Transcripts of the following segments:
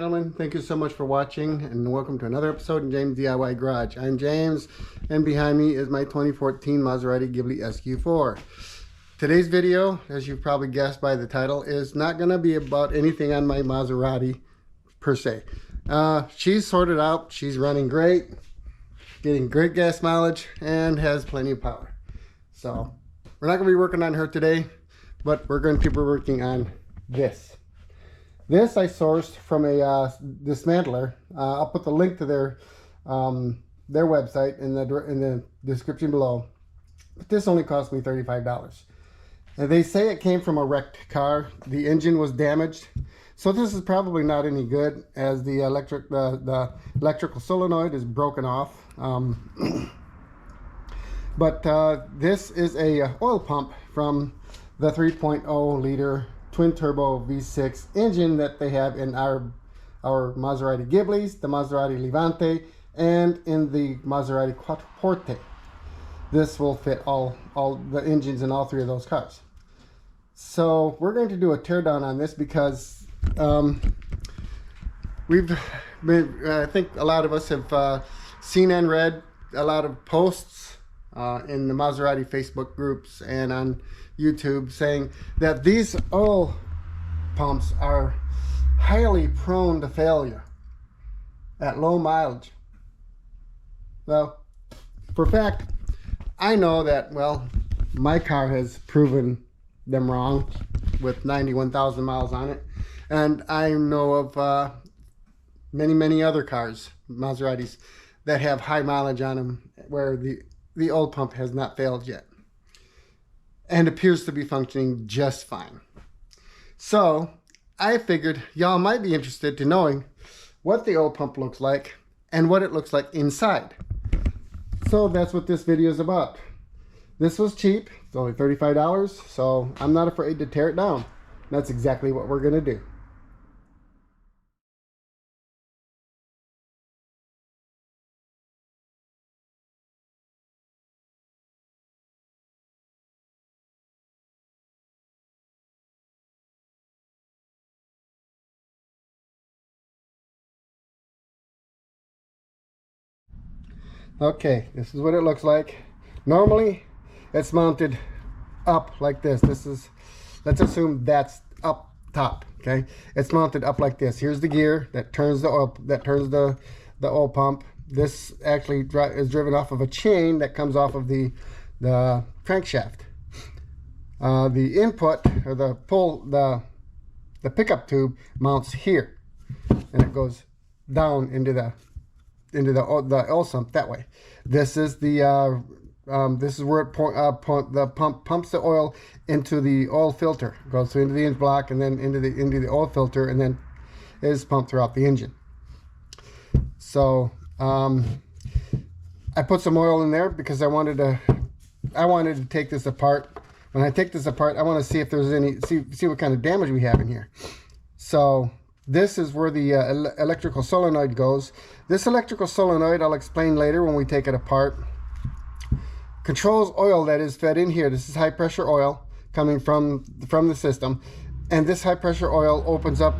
gentlemen, thank you so much for watching and welcome to another episode in James DIY Garage. I'm James and behind me is my 2014 Maserati Ghibli SQ4. Today's video, as you've probably guessed by the title, is not going to be about anything on my Maserati per se. She's sorted out, she's running great, getting great gas mileage, and has plenty of power. So we're not going to be working on her today, but we're going to be working on this. This I sourced from a dismantler. I'll put the link to their website in the description below. But this only cost me $35. And they say it came from a wrecked car. The engine was damaged, so this is probably not any good, as the electrical solenoid is broken off. But this is a oil pump from the 3.0 liter twin turbo V6 engine that they have in our Maserati Ghiblis, the Maserati Levante, and in the Maserati Quattroporte. This will fit all the engines in all three of those cars. So we're going to do a teardown on this because we've been, I think a lot of us have seen and read a lot of posts in the Maserati Facebook groups and on YouTube saying that these oil pumps are highly prone to failure at low mileage. Well, for fact, I know that, well, my car has proven them wrong with 91,000 miles on it, and I know of many other cars, Maseratis, that have high mileage on them where the oil pump has not failed yet and appears to be functioning just fine. So I figured y'all might be interested to knowing what the oil pump looks like and what it looks like inside. So that's what this video is about. This was cheap. It's only $35, so I'm not afraid to tear it down. That's exactly what we're gonna do. Okay, this is what it looks like. Normally, it's mounted up like this. Let's assume that's up top. Okay, it's mounted up like this. Here's the gear that turns the oil, the oil pump. This actually is driven off of a chain that comes off of the crankshaft. The input or the pickup tube mounts here, and it goes down into the oil sump that way. This is the this is where the pump pumps the oil into the oil filter. It goes into the engine block and then into the oil filter, and then is pumped throughout the engine. So I put some oil in there because I wanted to take this apart. When I take this apart, I want to see if there's any see what kind of damage we have in here. So this is where the electrical solenoid goes. This electrical solenoid, I'll explain later when we take it apart, controls oil that is fed in here. This is high pressure oil coming from the system, and this high pressure oil opens up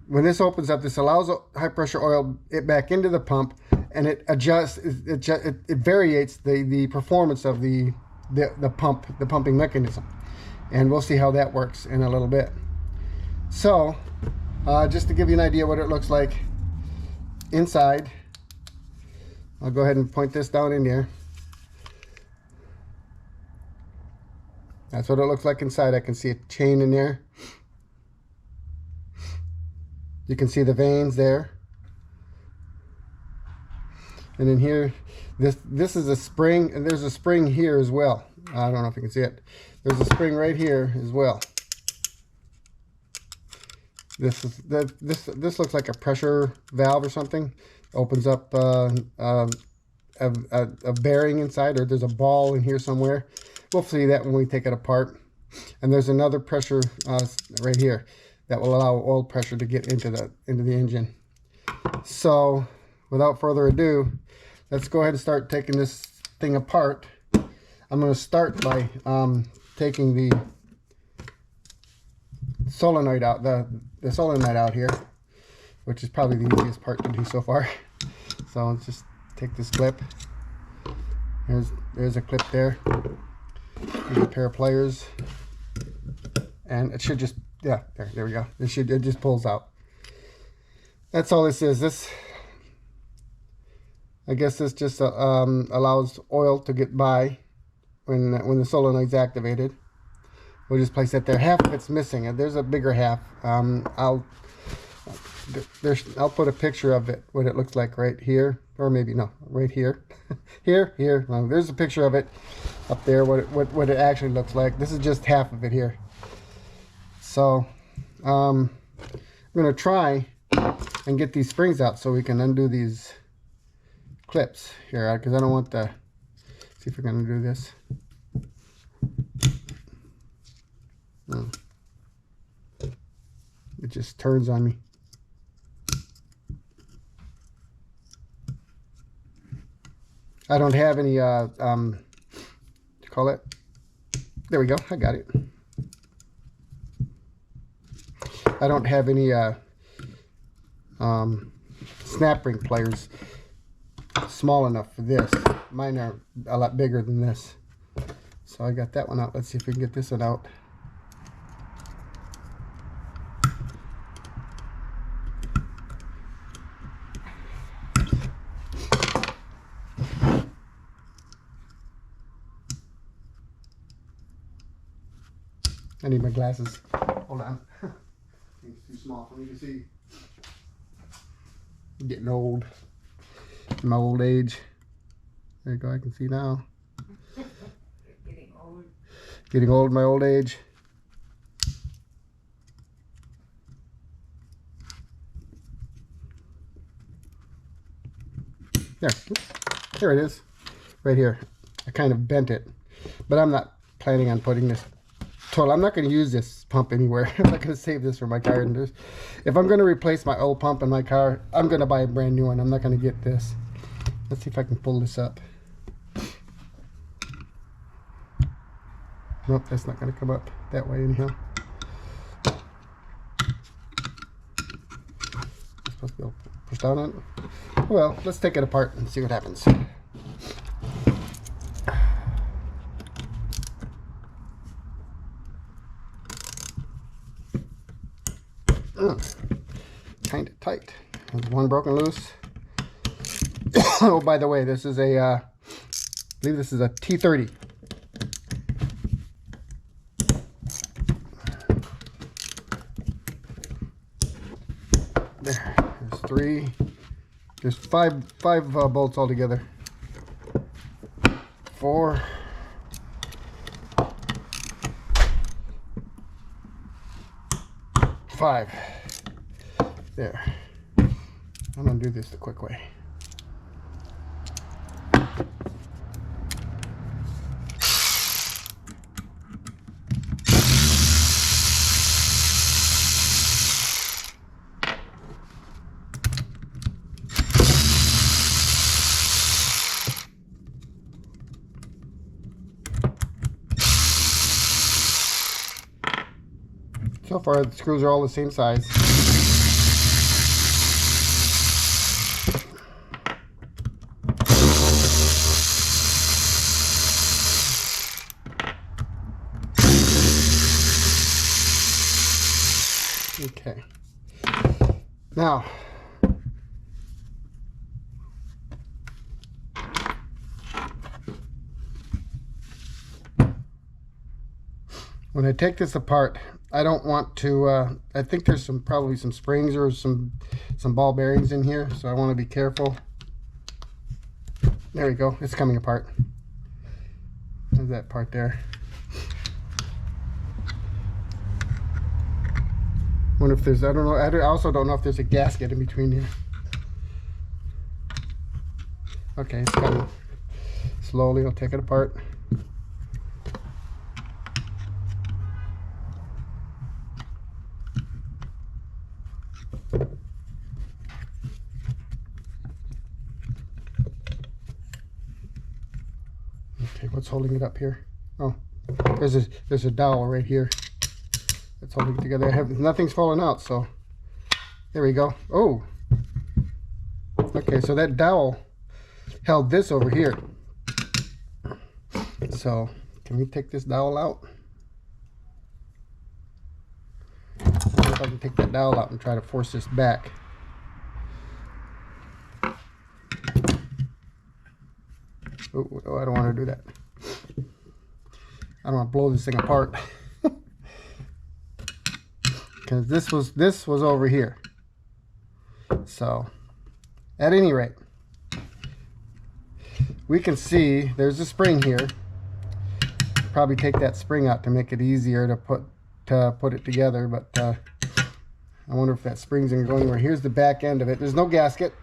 when this opens up, this allows high pressure oil back into the pump, and it adjusts, it varies the performance of the pumping mechanism, and we'll see how that works in a little bit. So just to give you an idea what it looks like inside, I'll go ahead and point this down in there. That's what it looks like inside. I can see a chain in there. You can see the veins there. And in here, this is a spring, and there's a spring here as well. I don't know if you can see it. There's a spring right here as well. This looks like a pressure valve or something. Opens up a bearing inside, or there's a ball in here somewhere. We'll see that when we take it apart. And there's another pressure right here that will allow oil pressure to get into the engine. So without further ado, let's go ahead and start taking this thing apart. I'm going to start by taking the solenoid out, the solenoid out here, which is probably the easiest part to do so far. So let's just take this clip. There's a clip there. Here's a pair of pliers, and it should just, yeah, there we go. It just pulls out. That's all this is. This, I guess this just allows oil to get by when the solenoid's activated. We'll just place it there. Half of it's missing, and there's a bigger half. I'll put a picture of it, what it looks like right here, or maybe no, right here. here. Well, there's a picture of it up there. What it actually looks like. This is just half of it here. So I'm gonna try and get these springs out so we can undo these clips here, because I don't want the. See if we're gonna do this. No. It just turns on me. I don't have any what do you call it? There we go, I got it. I don't have any snap ring pliers small enough for this. Mine are a lot bigger than this. So I got that one out. Let's see if we can get this one out. I need my glasses. Hold on. It's too small for me to see. I'm getting old. In my old age. There you go, I can see now. Getting old. Getting old in my old age. There it is. Right here. I kind of bent it. But I'm not planning on putting this total. I'm not going to use this pump anywhere. I'm not going to save this for my car. And if I'm going to replace my old pump in my car, I'm going to buy a brand new one. I'm not going to get this. Let's see if I can pull this up. Nope, that's not going to come up that way anyhow. Supposed to be able to push down on it. Well, let's take it apart and see what happens. Kind of tight. There's one broken loose. Oh, by the way, this is a, I believe this is a T30. There's three. There's five bolts altogether. 4. 5. There. I'm gonna do this the quick way. So far, the screws are all the same size. Okay. Now, when I take this apart, I don't want to, I think there's probably some springs or some ball bearings in here, so I want to be careful. There we go, it's coming apart. There's that part there. Wonder if there's, I don't know, I also don't know if there's a gasket in between here. Okay, it's coming. Slowly, I'll take it apart. Okay, what's holding it up here? Oh, there's a dowel right here. It's holding it together. Nothing's falling out, so there we go. Oh, okay, so that dowel held this over here. So can we take this dowel out? I wonder if I can take that dowel out and try to force this back. Oh, I don't want to do that. I don't want to blow this thing apart. Because this was over here. So at any rate, we can see there's a spring here. Probably take that spring out to make it easier to put it together, but I wonder if that spring's gonna go anywhere. Here's the back end of it. There's no gasket.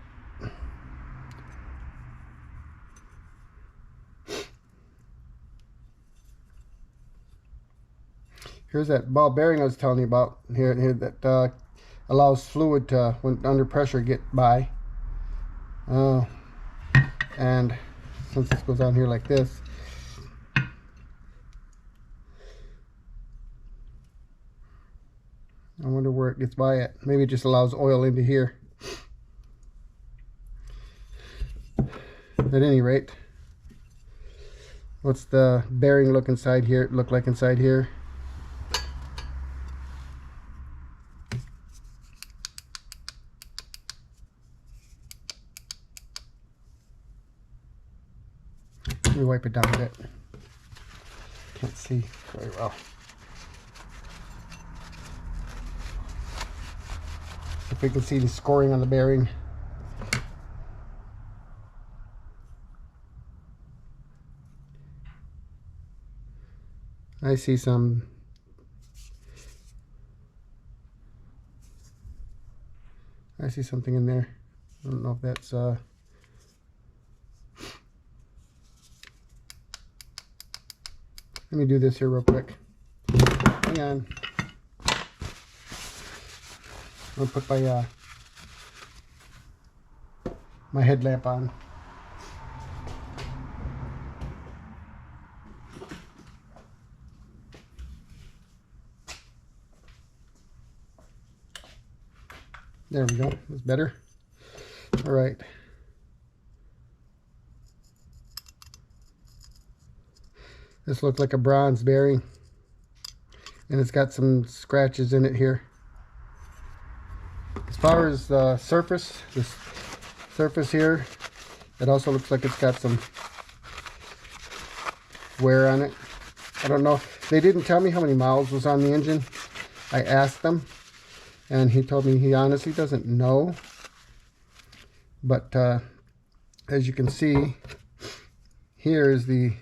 Here's that ball bearing I was telling you about here that allows fluid to, when under pressure, get by. And since this goes on here like this, I wonder where it gets by at. Maybe it just allows oil into here. At any rate, what's the bearing look like inside here? Let me wipe it down a bit. Can't see very well. If we can see the scoring on the bearing. I see something in there. I don't know if that's let me do this here real quick. Hang on. I'm gonna put my headlamp on. There we go. That's better. All right. This looks like a bronze bearing, and it's got some scratches in it here. As far as the surface, this surface here, it also looks like it's got some wear on it. I don't know. They didn't tell me how many miles was on the engine. I asked them, and he told me he honestly doesn't know. But as you can see, here is the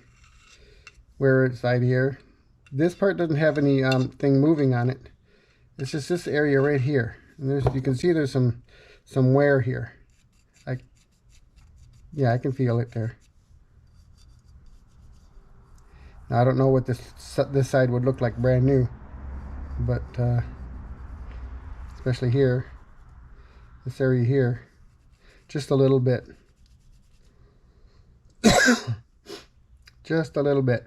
wear side here. This part doesn't have any thing moving on it. It's just this area right here. And you can see there's some wear here. Yeah, I can feel it there. Now, I don't know what this side would look like brand new, but especially here, this area here, just a little bit. Just a little bit.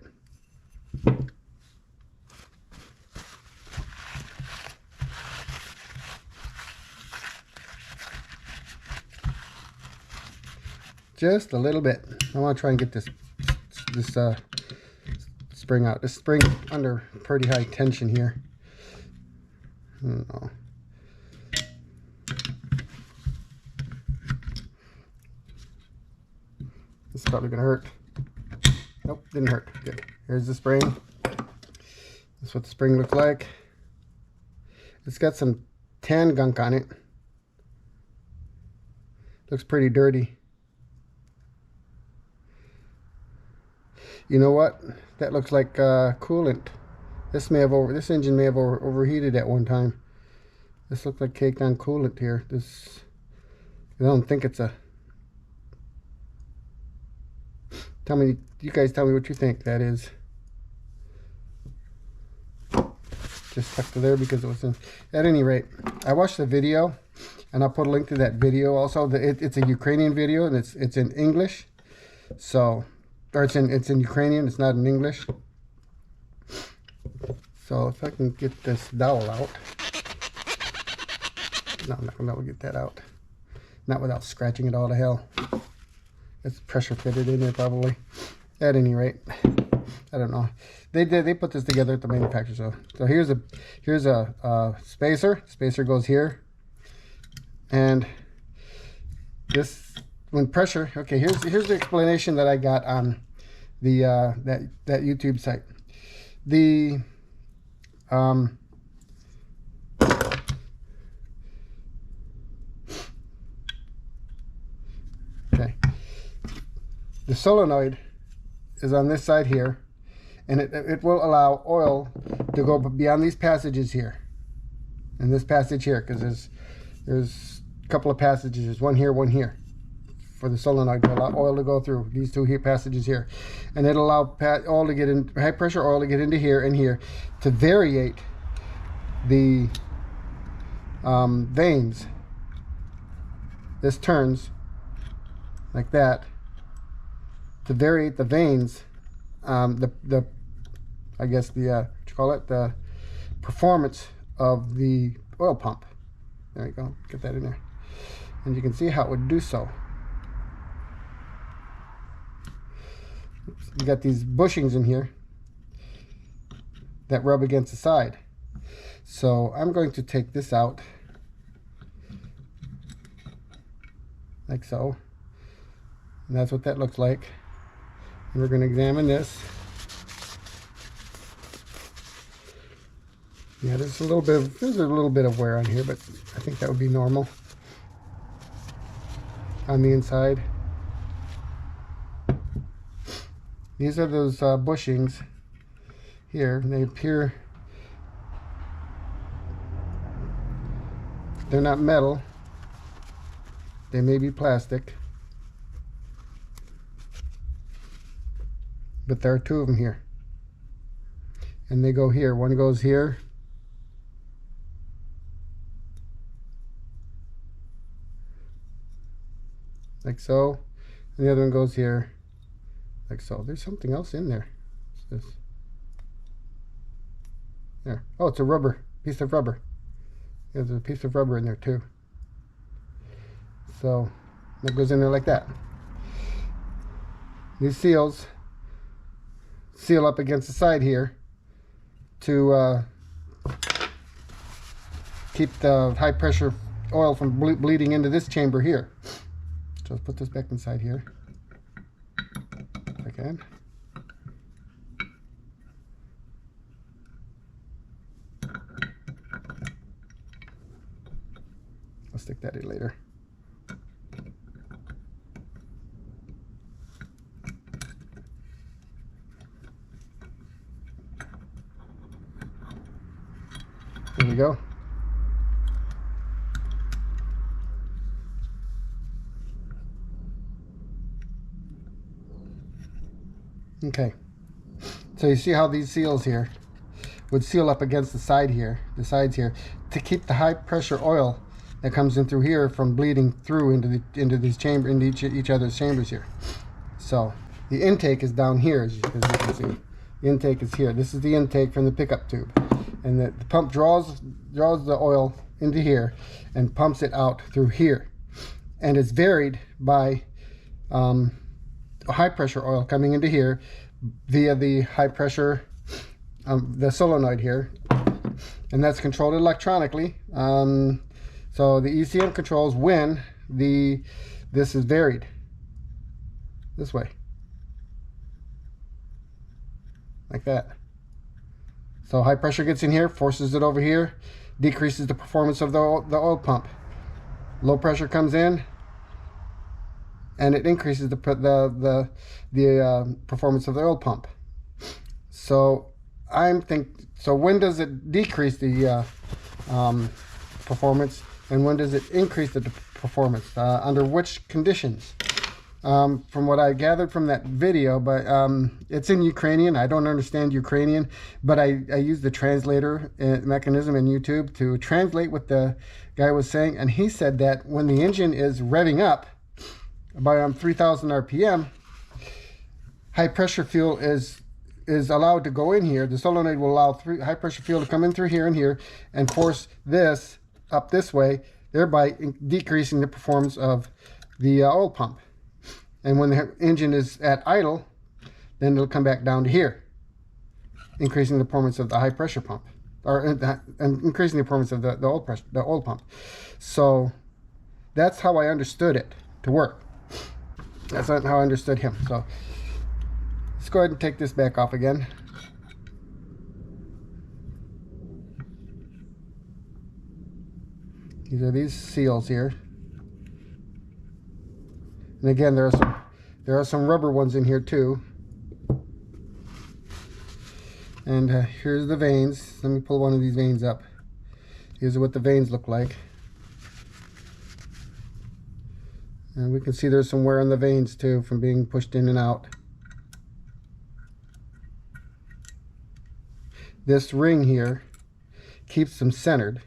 Just a little bit. I want to try and get this spring out. This spring under pretty high tension here. I don't know. This is probably gonna hurt. Nope, didn't hurt. Good. Here's the spring. That's what the spring looks like. It's got some tan gunk on it. Looks pretty dirty. You know what? That looks like coolant. This engine may have overheated at one time. This looks like caked on coolant here. I don't think it's a. You guys tell me what you think that is. Just stuck to there because it was in. At any rate, I watched the video, and I'll put a link to that video also. It's a Ukrainian video, and it's in English. So. Or it's in Ukrainian, it's not in English. So if I can get this dowel out. No, I'm not going to be able to get that out. Not without scratching it all to hell. It's pressure fitted in there probably. At any rate, I don't know. They put this together at the manufacturer. So here's a spacer. Spacer goes here, and this when pressure. Okay, here's the explanation that I got on the that YouTube site. The okay, the solenoid is on this side here, and it will allow oil to go beyond these passages here, and this passage here, because there's a couple of passages. There's one here for the solenoid to allow oil to go through these two here passages here, and it'll allow oil to get in, high pressure oil to get into here and here to variate the vanes. This turns like that to variate the vanes, I guess the what you call it, the performance of the oil pump. There you go, get that in there, and you can see how it would do so. You got these bushings in here that rub against the side. So I'm going to take this out like so, and that's what that looks like. And we're going to examine this. Yeah, there's a little bit of wear on here, but I think that would be normal on the inside. These are those bushings here. They appear, they're not metal. They may be plastic. But there are two of them here. And they go here. One goes here. Like so. And the other one goes here. Like so. There's something else in there. What's this? There. Oh, it's a rubber. Piece of rubber. There's a piece of rubber in there too. So that goes in there like that. These seals seal up against the side here to keep the high pressure oil from bleeding into this chamber here. So let's put this back inside here. If I can. I'll stick that in later. There we go. Okay, so you see how these seals here would seal up against the side here, the sides here, to keep the high pressure oil that comes in through here from bleeding through into these chamber, into each other's chambers here. So the intake is down here, as you can see. The intake is here. This is the intake from the pickup tube, and the pump draws the oil into here and pumps it out through here, and it's varied by high pressure oil coming into here via the high pressure the solenoid here, and that's controlled electronically. So the ECM controls when this is varied this way, like that. So high pressure gets in here, forces it over here, decreases the performance of the oil pump. Low pressure comes in, and it increases the performance of the oil pump. So so when does it decrease the performance, and when does it increase the performance? Under which conditions? From what I gathered from that video, but it's in Ukrainian. I don't understand Ukrainian, but I used the translator mechanism in YouTube to translate what the guy was saying, and he said that when the engine is revving up by 3,000 RPM, high pressure fuel is is allowed to go in here. The solenoid will allow high pressure fuel to come in through here and here and force this up this way, thereby decreasing the performance of the oil pump. And when the engine is at idle, then it'll come back down to here, increasing the performance of the high pressure pump, or and increasing the performance of the oil pump. So that's how I understood it to work. That's not how I understood him. So let's go ahead and take this back off again. These are these seals here. And again, there are some rubber ones in here too. And here's the vanes. Let me pull one of these vanes up. Here's what the vanes look like. And we can see there's some wear on the vanes too from being pushed in and out. This ring here keeps them centered.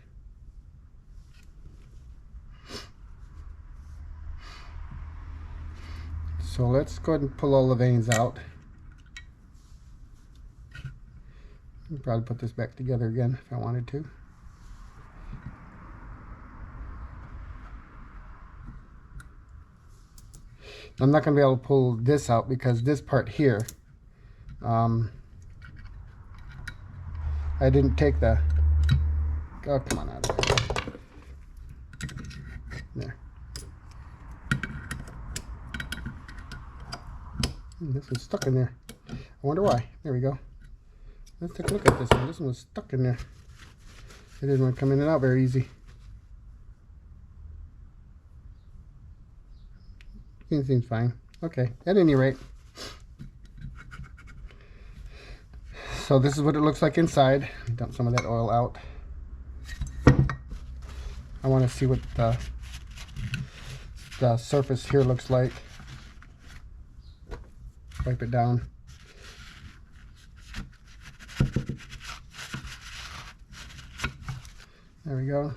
So let's go ahead and pull all the vanes out. I'll probably put this back together again if I wanted to. I'm not going to be able to pull this out because this part here, I didn't take the, oh come on out of there. This one's stuck in there. I wonder why. There we go. Let's take a look at this one. This one was stuck in there. It didn't want to come in and out very easy. It seems fine. Okay, at any rate. So this is what it looks like inside. Dump some of that oil out. I want to see what the surface here looks like. Wipe it down. There we go.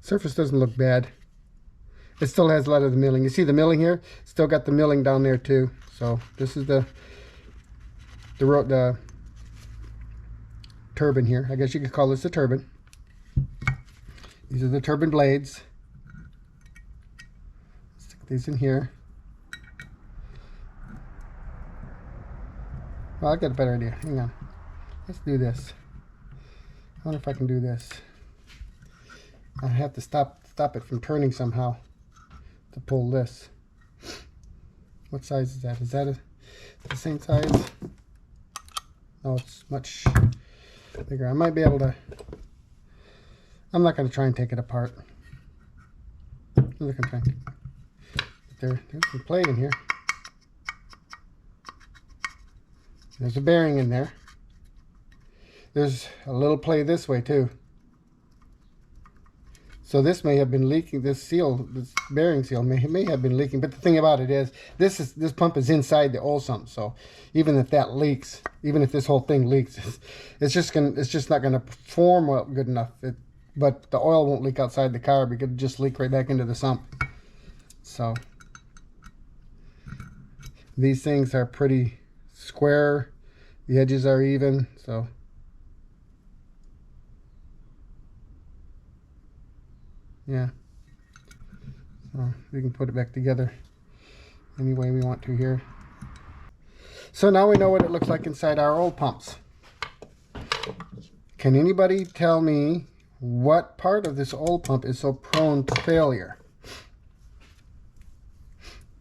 Surface doesn't look bad. It still has a lot of the milling. You see the milling here? Still got the milling down there too. So this is the turbine here. I guess you could call this a turbine. These are the turbine blades. Stick these in here. Well, I got a better idea. Hang on. Let's do this. I wonder if I can do this. I have to stop it from turning somehow to pull this. What size is that? Is that the same size? No, it's much bigger. I might be able to. I'm not going to try and take it apart. I'm not going to try. There's some plate in here. There's a bearing in there. There's a little play this way too. So this may have been leaking. This seal, this bearing seal may have been leaking. But the thing about it is, this pump is inside the oil sump. So even if that leaks, even if this whole thing leaks, it's just not gonna perform well good enough. But the oil won't leak outside the car because it just leak right back into the sump. So these things are pretty square. The edges are even. So. Yeah, so we can put it back together any way we want to here. So now we know what it looks like inside our oil pumps. Can anybody tell me what part of this oil pump is so prone to failure?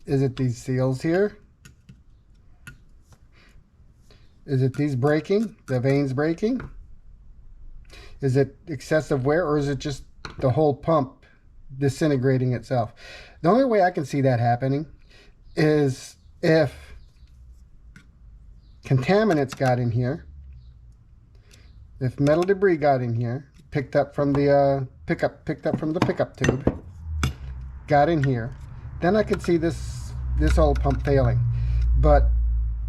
Is it these seals here? Is it these breaking, the vanes breaking? Is it excessive wear, or is it just the whole pump disintegrating itself? The only way I can see that happening is if contaminants got in here, if metal debris got in here, picked up from the pickup tube, got in here, then I could see this oil pump failing. But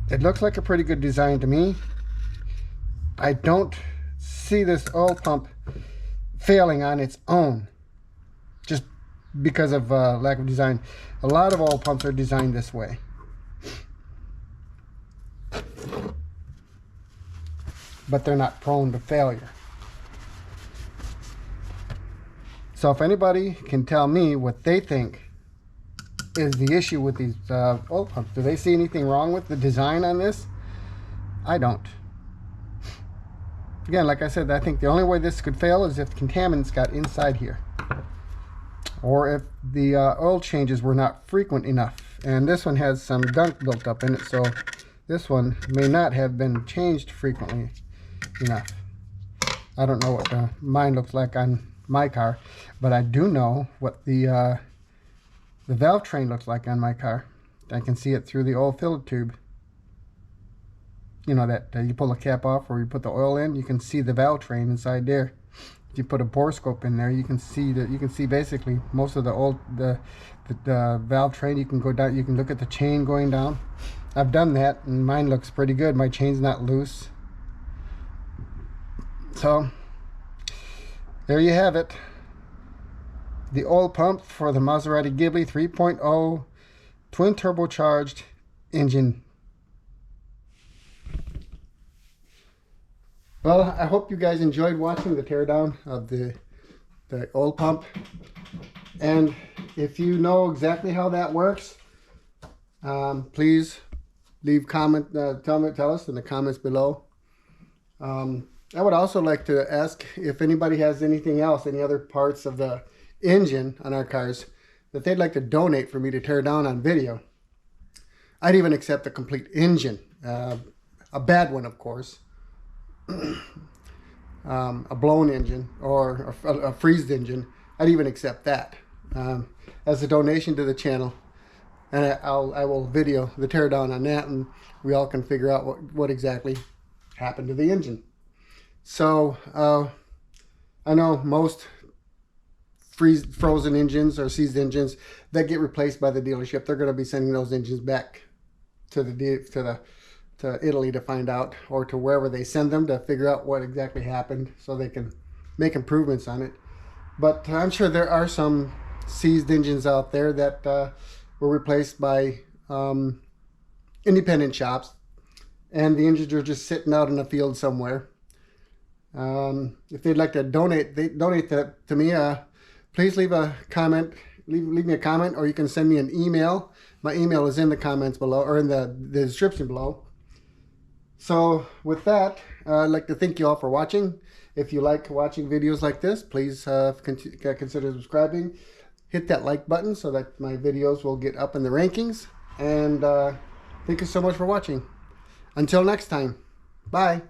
it looks like a pretty good design to me. I don't see this oil pump failing on its own, just because of lack of design. A lot of oil pumps are designed this way. But they're not prone to failure. So if anybody can tell me what they think is the issue with these oil pumps, do they see anything wrong with the design on this? I don't. Again, like I said, I think the only way this could fail is if contaminants got inside here, or if the oil changes were not frequent enough. And this one has some gunk built up in it, so this one may not have been changed frequently enough. I don't know what mine looks like on my car, but I do know what the valve train looks like on my car. I can see it through the oil filler tube. You know that you pull the cap off or you put the oil in, you can see the valve train inside there. If you put a borescope in there, you can see that. You can see basically most of the old the valve train. You can go down. You can look at the chain going down. I've done that, and mine looks pretty good. My chain's not loose. So there you have it. The oil pump for the Maserati Ghibli 3.0 twin turbocharged engine. Well, I hope you guys enjoyed watching the teardown of the oil pump. And if you know exactly how that works, please leave comment. Tell us in the comments below. I would also like to ask if anybody has anything else, any other parts of the engine on our cars that they'd like to donate for me to tear down on video. I'd even accept a complete engine, a bad one, of course. A blown engine or a freezed engine. I'd even accept that as a donation to the channel, and I will video the teardown on that, and we all can figure out what exactly happened to the engine. So I know most frozen engines or seized engines that get replaced by the dealership, they're going to be sending those engines back to Italy to find out, or to wherever they send them, to figure out what exactly happened so they can make improvements on it. But I'm sure there are some seized engines out there that were replaced by independent shops, and the engines are just sitting out in the field somewhere. If they'd like to donate that to me, please leave a comment. Leave me a comment, or you can send me an email. My email is in the comments below, or in the description below. So with that, I'd like to thank you all for watching. If you like watching videos like this, please consider subscribing. Hit that like button so that my videos will get up in the rankings. And thank you so much for watching. Until next time, bye.